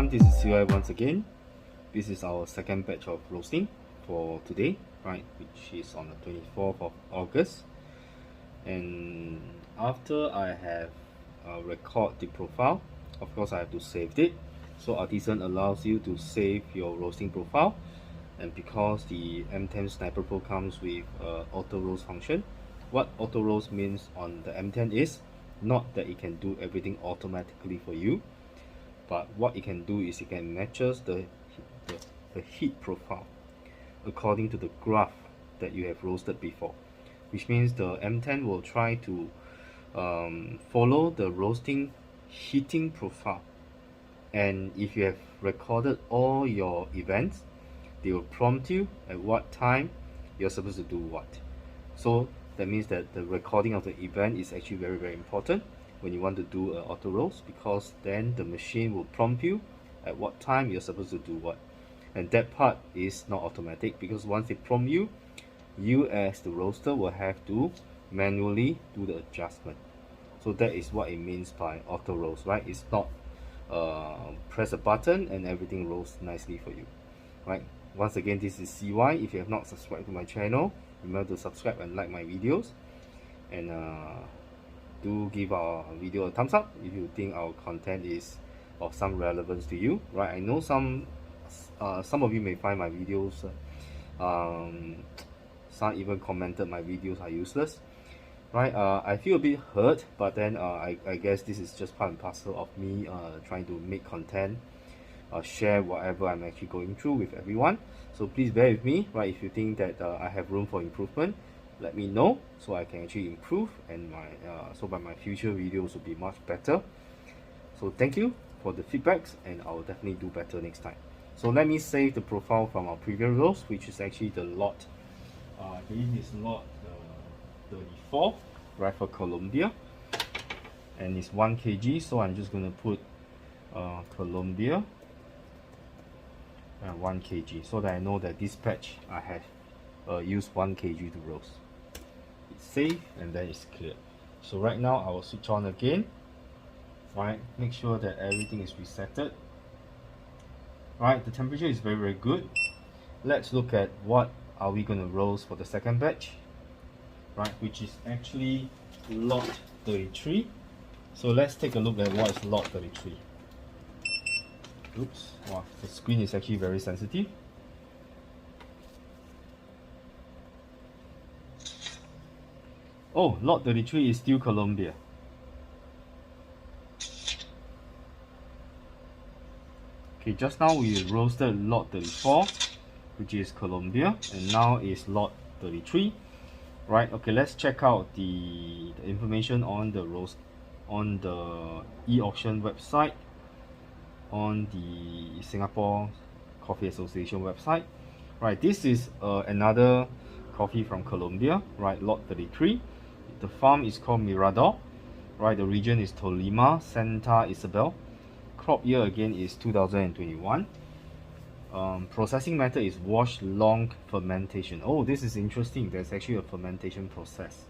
everyone, this is CY once again. This is our second batch of roasting for today, right, which is on the 24th of August. And after I have record the profile, of course I have to save it. So Artisan allows you to save your roasting profile, and because the M10 Sniper Pro comes with auto roast function, what auto roast means on the M10 is not that it can do everything automatically for you, but what it can do is it can matches the heat profile according to the graph that you have roasted before, which means the M10 will try to follow the roasting heating profile. And if you have recorded all your events, they will prompt you at what time you're supposed to do what. So that means that the recording of the event is actually very important when you want to do an auto roast, because then the machine will prompt you at what time you're supposed to do what. And that part is not automatic, because once they prompt you, you as the roaster will have to manually do the adjustment. So that is what it means by auto roast, right? It's not press a button and everything roasts nicely for you, right? Once again, this is CY. If you have not subscribed to my channel, remember to subscribe and like my videos, and do give our video a thumbs up if you think our content is of some relevance to you, right? I know some of you may find my videos some even commented my videos are useless, right? I feel a bit hurt, but then I guess this is just part and parcel of me trying to make content, share whatever I'm actually going through with everyone. So please bear with me, right? If you think that I have room for improvement, let me know so I can actually improve, and my so by my future videos will be much better. So thank you for the feedbacks, and I will definitely do better next time. So let me save the profile from our previous roast, which is actually the lot. I believe it's lot 34, right, for Colombia, and it's 1 kg. So I'm just going to put Colombia 1 kg, so that I know that this batch I have used 1 kg to roast. It's safe and then it's clear. So right now I will switch on again, right? Make sure that everything is resetted. Right, the temperature is very good. Let's look at what are we going to roast for the second batch, right, which is actually lot 33. So let's take a look at what is lot 33. Oops, wow, the screen is actually very sensitive. Oh, lot 33 is still Colombia. Okay, just now we roasted lot 34, which is Colombia, and now is lot 33, right? Okay, let's check out the information on the roast on the e-auction website, on the Singapore Coffee Association website, right? This is another coffee from Colombia, right? Lot 33. The farm is called Mirador, right? The region is Tolima, Santa Isabel. Crop year again is 2021. Processing method is wash long fermentation. Oh, this is interesting. There's actually a fermentation process.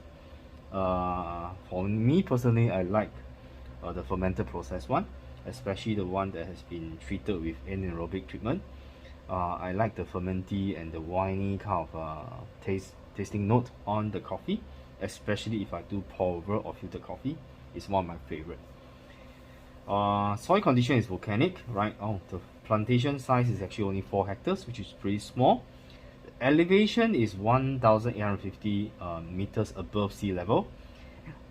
For me personally, I like the fermented process one, especially the one that has been treated with anaerobic treatment. I like the fermenty and the winey kind of tasting note on the coffee, especially if I do pour over or filtered coffee. It's one of my favorite. Soil condition is volcanic, right? Oh, the plantation size is actually only 4 hectares, which is pretty small. The elevation is 1,850 meters above sea level,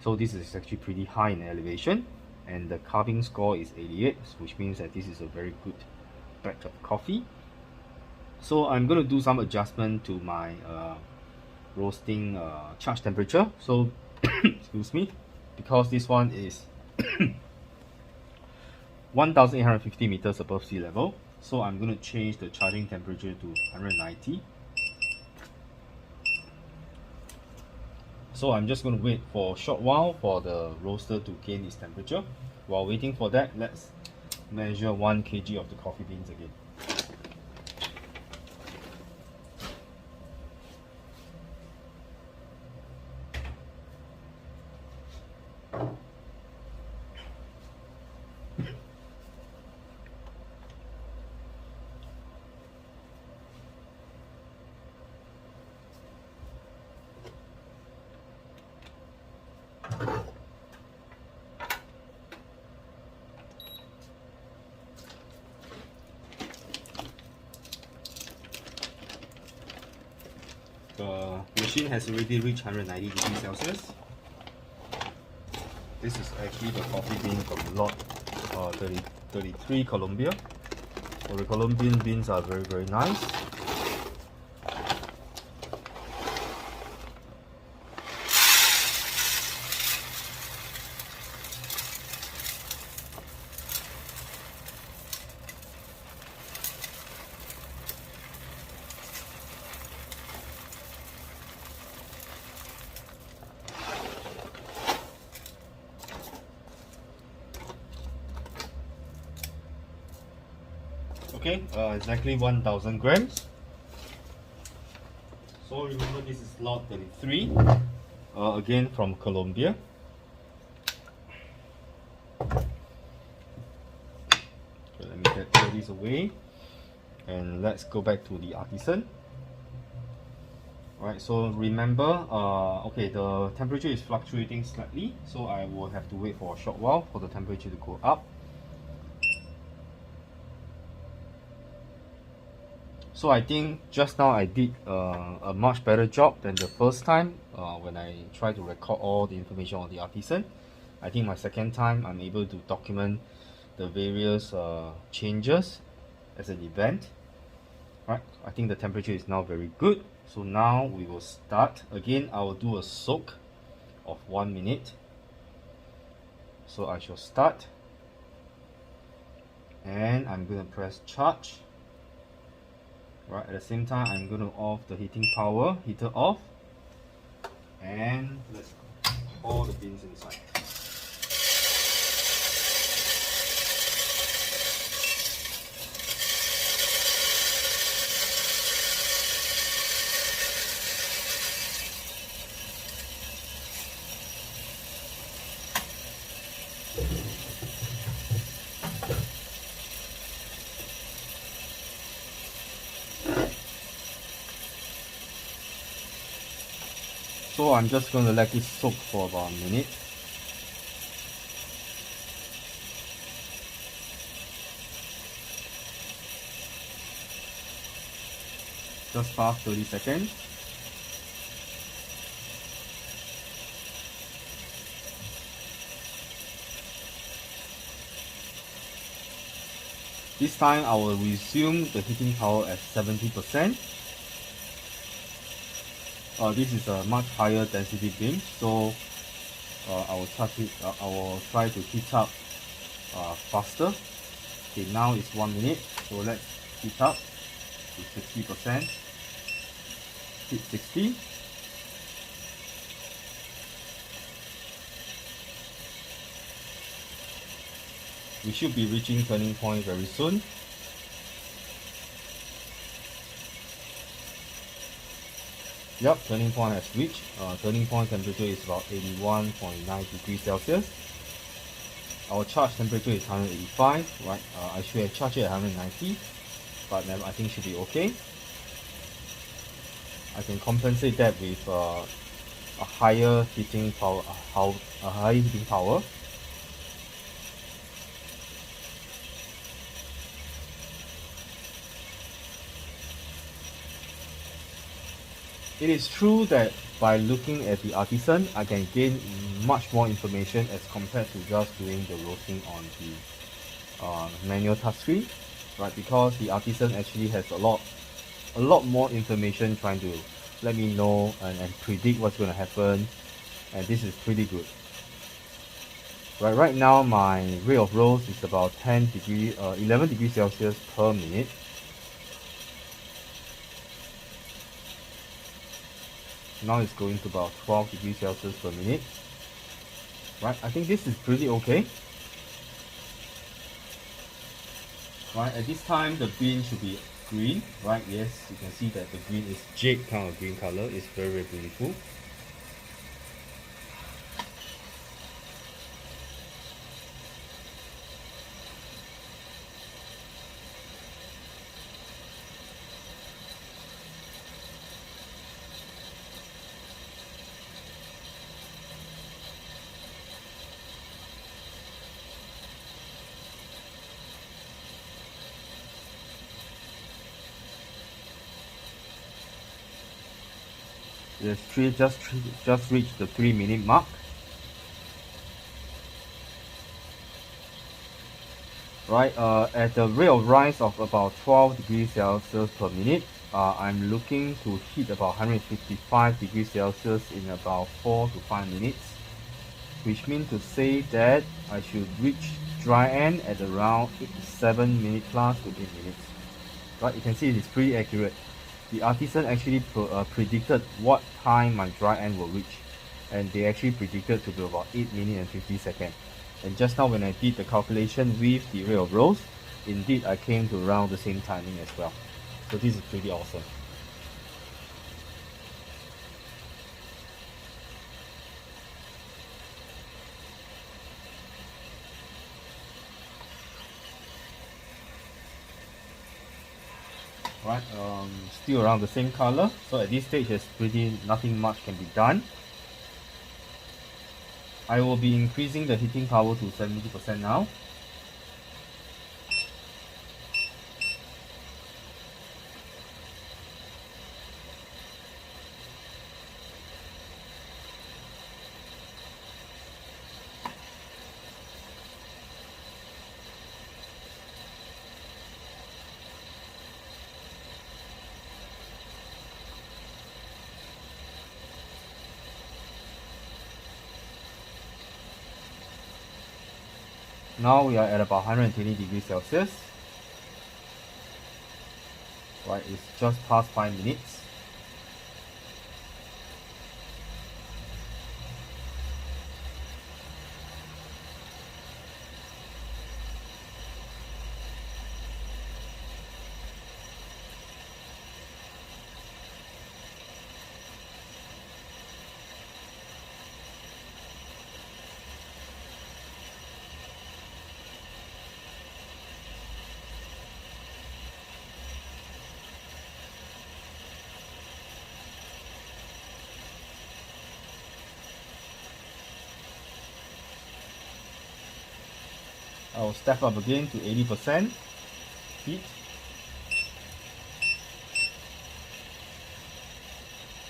so this is actually pretty high in elevation. And the carving score is 88, which means that this is a very good batch of coffee. So I'm going to do some adjustment to my roasting charge temperature. So excuse me, because this one is 1,850 meters above sea level, so I'm going to change the charging temperature to 190. So I'm just going to wait for a short while for the roaster to gain its temperature. While waiting for that, let's measure 1 kg of the coffee beans again. The machine has already reached 190 degrees Celsius. This is actually the coffee bean from lot 33 Colombia. So the Colombian beans are very nice. Okay, exactly 1000 grams. So remember, this is lot 33, again from Colombia. Okay, let me get all these away and let's go back to the Artisan. Alright, so remember, okay, the temperature is fluctuating slightly, so I will have to wait for a short while for the temperature to go up. So I think just now I did a much better job than the first time when I tried to record all the information on the Artisan. I think my second time I'm able to document the various changes as an event. Right, I think the temperature is now very good. So now we will start. Again, I will do a soak of 1 minute. So I shall start. And I'm going to press charge. Right, at the same time, I'm going to off the heater off, and let's pour the beans inside. So I'm just going to let it soak for about a minute. Just past 30 seconds. This time I will resume the heating power at 70%. This is a much higher density beam, so I will try to heat up faster. Okay, now it's 1 minute, so let's heat up to 60%. Hit 60. We should be reaching turning point very soon. Yep, turning point has reached. Turning point temperature is about 81.9 degrees Celsius. Our charge temperature is 185, right? I should have charged it at 190, but I think should be okay. I can compensate that with a higher heating power, a higher heating power. It is true that by looking at the Artisan, I can gain much more information as compared to just doing the roasting on the manual touchscreen, right? Because the Artisan actually has a lot more information trying to let me know and predict what's going to happen, and this is pretty good. Right now my rate of roast is about 11 degrees Celsius per minute. Now it's going to about 12 degrees Celsius per minute. Right, I think this is pretty okay. Right, at this time the bean should be green. Right, yes, you can see that the green is jade kind of green color. It's very beautiful. It's just reached the 3-minute mark. Right, at the rate of rise of about 12 degrees Celsius per minute, I'm looking to hit about 155 degrees Celsius in about 4 to 5 minutes, which means to say that I should reach dry end at around 7 minutes plus to 8 minutes. Right, you can see it's pretty accurate. The Artisan actually predicted what time my dry end will reach, and they actually predicted to be about 8 minutes and 50 seconds. And just now when I did the calculation with the rate of rose, indeed I came to around the same timing as well. So this is pretty awesome. Right, still around the same color. So at this stage, there's pretty nothing much can be done. I will be increasing the heating power to 70% now. Now we are at about 120 degrees Celsius. Right, it's just past 5 minutes. I'll step up again to 80% heat.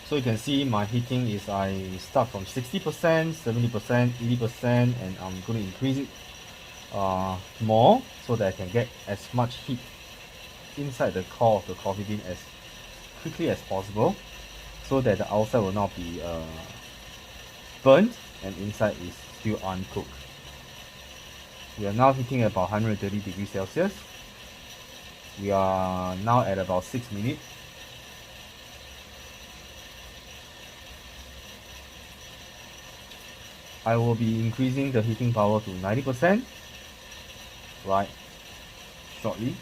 So you can see my heating is I start from 60%, 70%, 80%, and I'm going to increase it more so that I can get as much heat inside the core of the coffee bean as quickly as possible, so that the outside will not be burnt and inside is still uncooked. We are now heating at about 130 degrees Celsius. We are now at about 6 minutes. I will be increasing the heating power to 90% right shortly.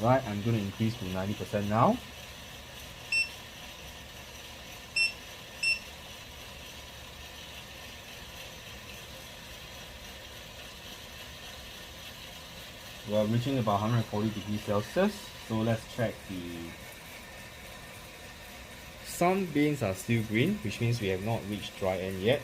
Right, I'm going to increase to 90% now. We're reaching about 140 degrees Celsius, so let's check the... Some beans are still green, which means we have not reached dry end yet.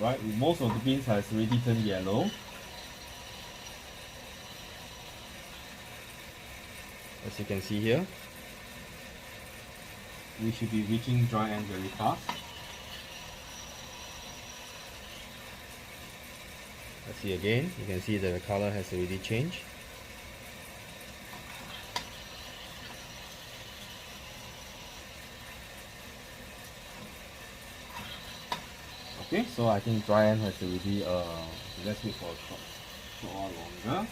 Right, most of the beans has already turned yellow. As you can see here, we should be reaching dry end very fast. Let's see again, you can see that the color has already changed. Okay, so I think dry end has already, let's wait for a short while longer.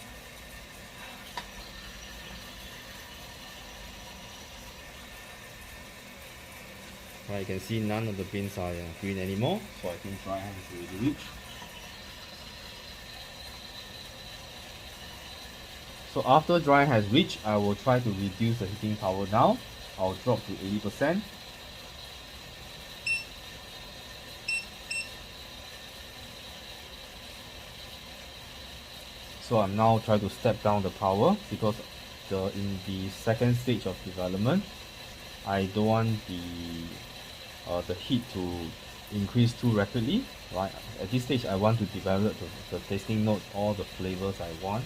Right, you can see none of the beans are green anymore, so I think dry has already reached. So after dry has reached, I will try to reduce the heating power down. I'll drop to 80%. So I'm now trying to step down the power because in the second stage of development, I don't want the heat to increase too rapidly. Right, at this stage I want to develop the tasting notes, all the flavors I want.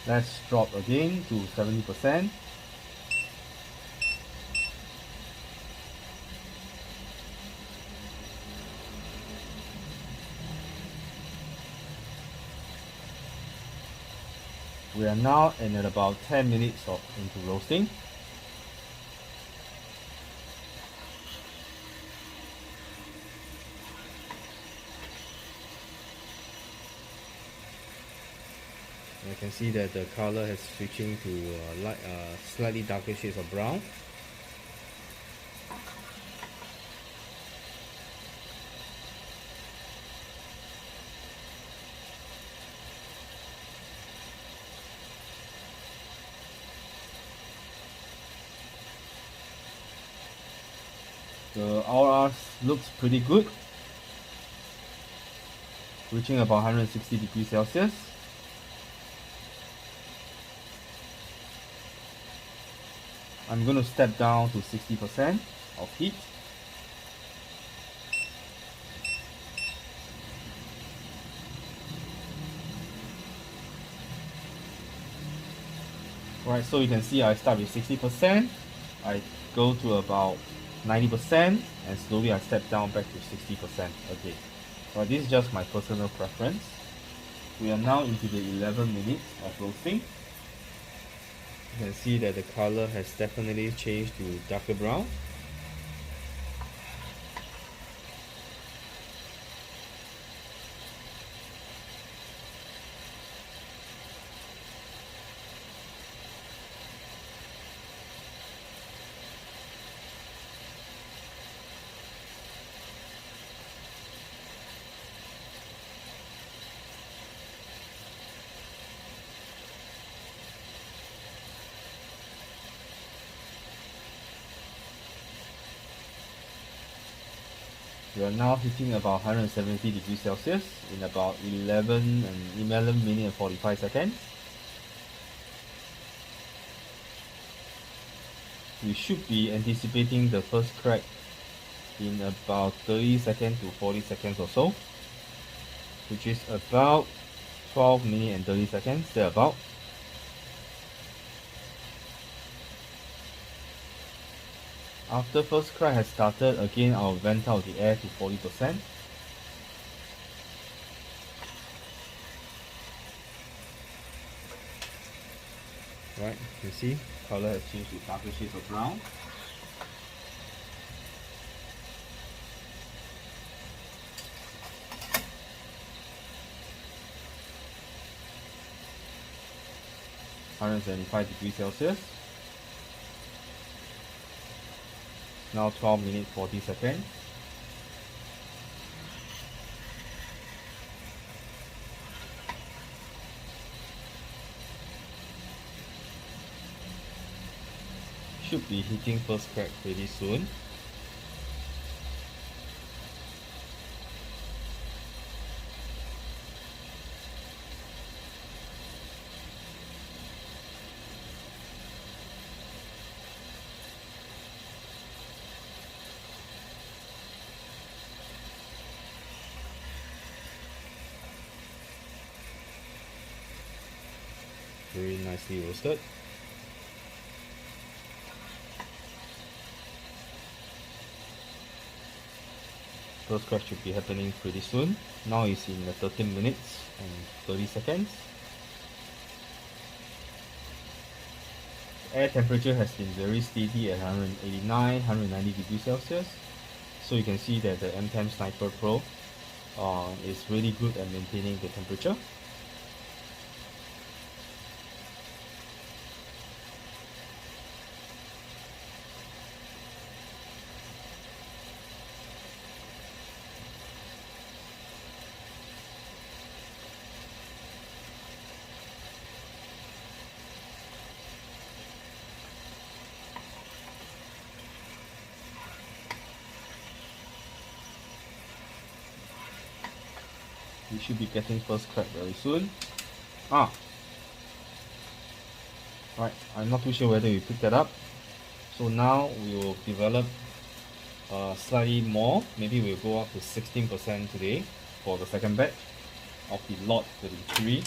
Let's drop again to 70%. We are now in at about 10 minutes into roasting. I can see that the color has switching to slightly darker shades of brown. The RR looks pretty good, reaching about 160 degrees Celsius. I'm going to step down to 60% of heat. Right, so you can see I start with 60%, I go to about 90%, and slowly I step down back to 60%. Okay, well, this is just my personal preference. We are now into the 11 minutes of roasting. You can see that the color has definitely changed to darker brown. We are now hitting about 170 degrees Celsius in about 11 minutes and 45 seconds. We should be anticipating the first crack in about 30 seconds to 40 seconds or so, which is about 12 minutes and 30 seconds, thereabout. After first crack has started, again I'll vent out the air to 40%. Right, you can see color has changed to darker shades of brown. (175°C). Now 12 minutes 40 seconds. Should be hitting first crack pretty soon. Very nicely roasted. first crack should be happening pretty soon. Now it's in 13 minutes and 30 seconds. Air temperature has been very steady at 189, 190 degrees Celsius. So you can see that the M10 Sniper Pro is really good at maintaining the temperature. We should be getting first crack very soon. Right, I'm not too sure whether you picked that up. So now we will develop slightly more. Maybe we'll go up to 16% today for the second batch of the lot 33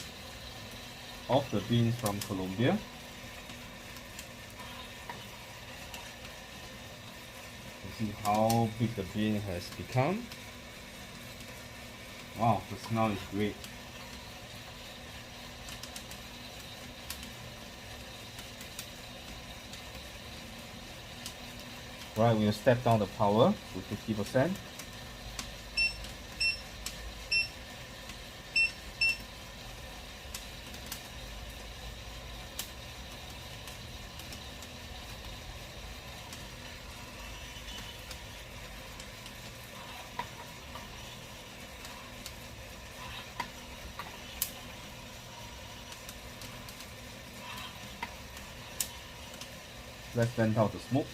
of the beans from Colombia. You see how big the bean has become. Wow, the smell is great. Right, we'll step down the power to 50%. Let's vent out the smoke.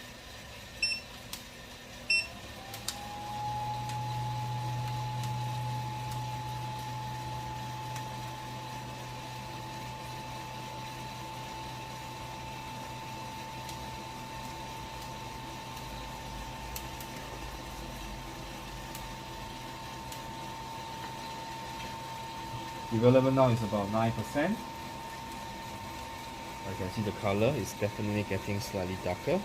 Development now is about 9%. I can see the color is definitely getting slightly darker.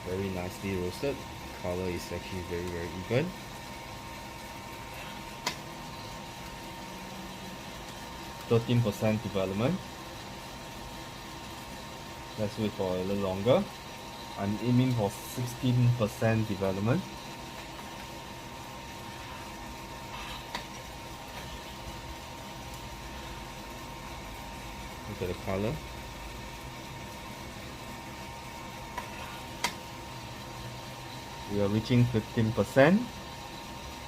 Very nicely roasted. Color is actually very even. %, development. Let's wait for a little longer. I'm aiming for 16% development. Look at the color. We are reaching 15%.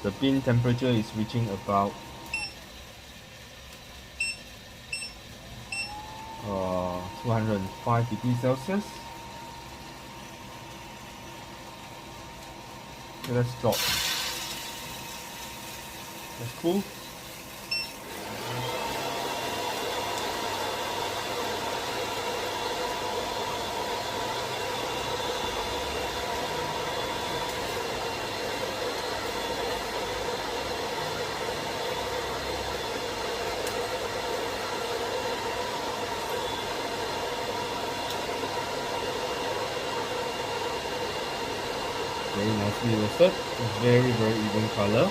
The bean temperature is reaching about 205 degrees Celsius. Okay, let's drop. That's cool. Very nicely roasted, very even color.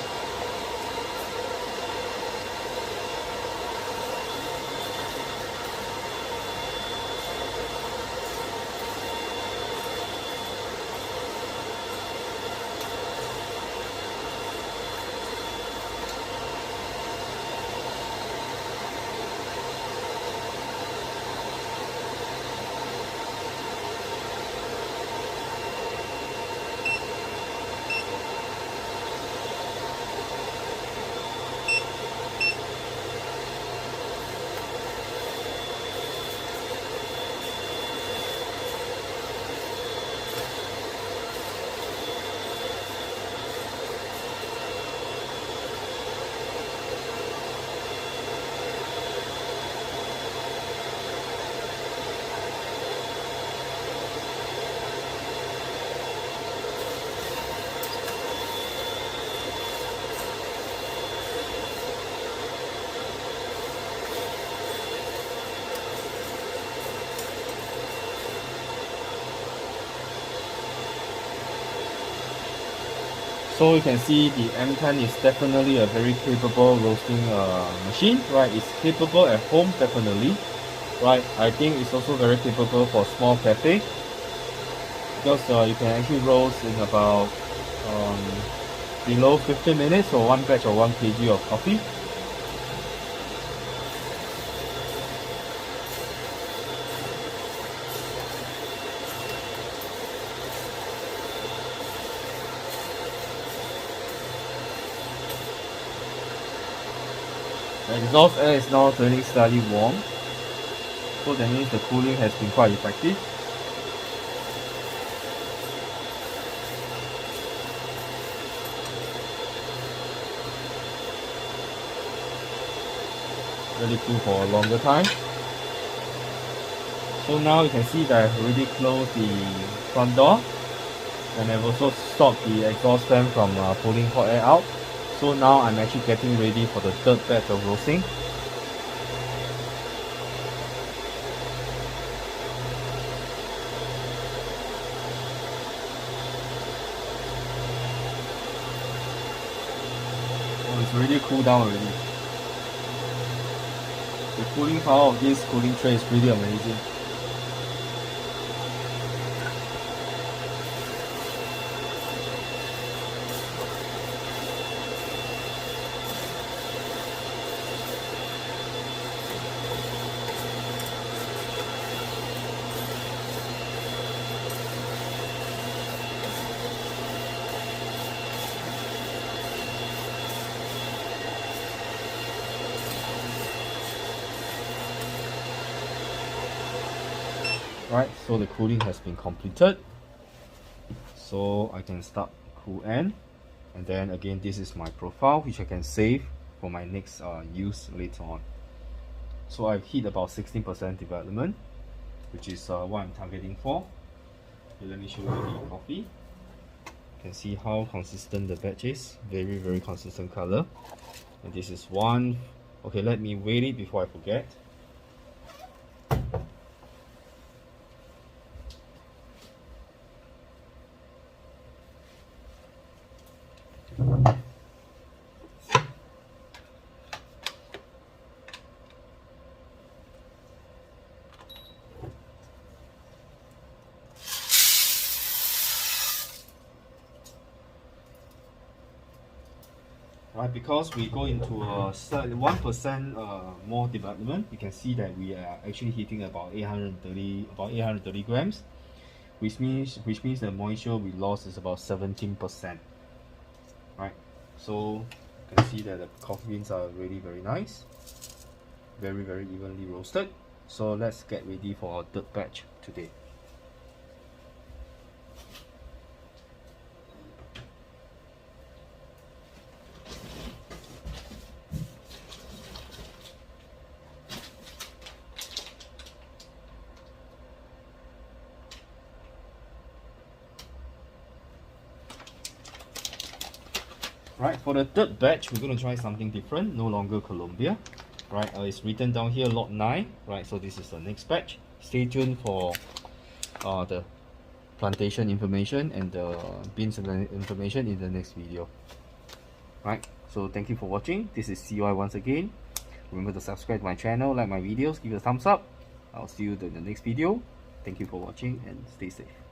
So you can see the M10 is definitely a very capable roasting machine, right? It's capable at home, definitely, right? I think it's also very capable for small cafe, because you can actually roast in about um, below 15 minutes for one batch or 1 kg of coffee. The exhaust air is now turning slightly warm, so that means the cooling has been quite effective. Really cool for a longer time. So now you can see that I've already closed the front door, and I've also stopped the exhaust fan from pulling hot air out. So now I'm actually getting ready for the third batch of roasting. Oh, it's really cooled down already. The cooling power of this cooling tray is really amazing. Right, so the cooling has been completed. So I can start cool end, and then again this is my profile which I can save for my next use later on. So I've hit about 16% development, which is what I'm targeting for. Okay, let me show you the coffee. You can see how consistent the batch is. Very consistent color. And this is one. Okay, let me weight it before I forget. Right, because we go into a 1% more development, you can see that we are actually hitting about 830 grams, which means the moisture we lost is about 17%. Right, so you can see that the coffee beans are really very nice, very evenly roasted. So let's get ready for our third batch today. Right, for the third batch, we're going to try something different, no longer Colombia. Right, it's written down here lot 9. Right, so this is the next batch. Stay tuned for the plantation information and the beans information in the next video. Right, so thank you for watching. This is CY once again. Remember to subscribe to my channel, like my videos, give it a thumbs up. I'll see you in the next video. Thank you for watching and stay safe.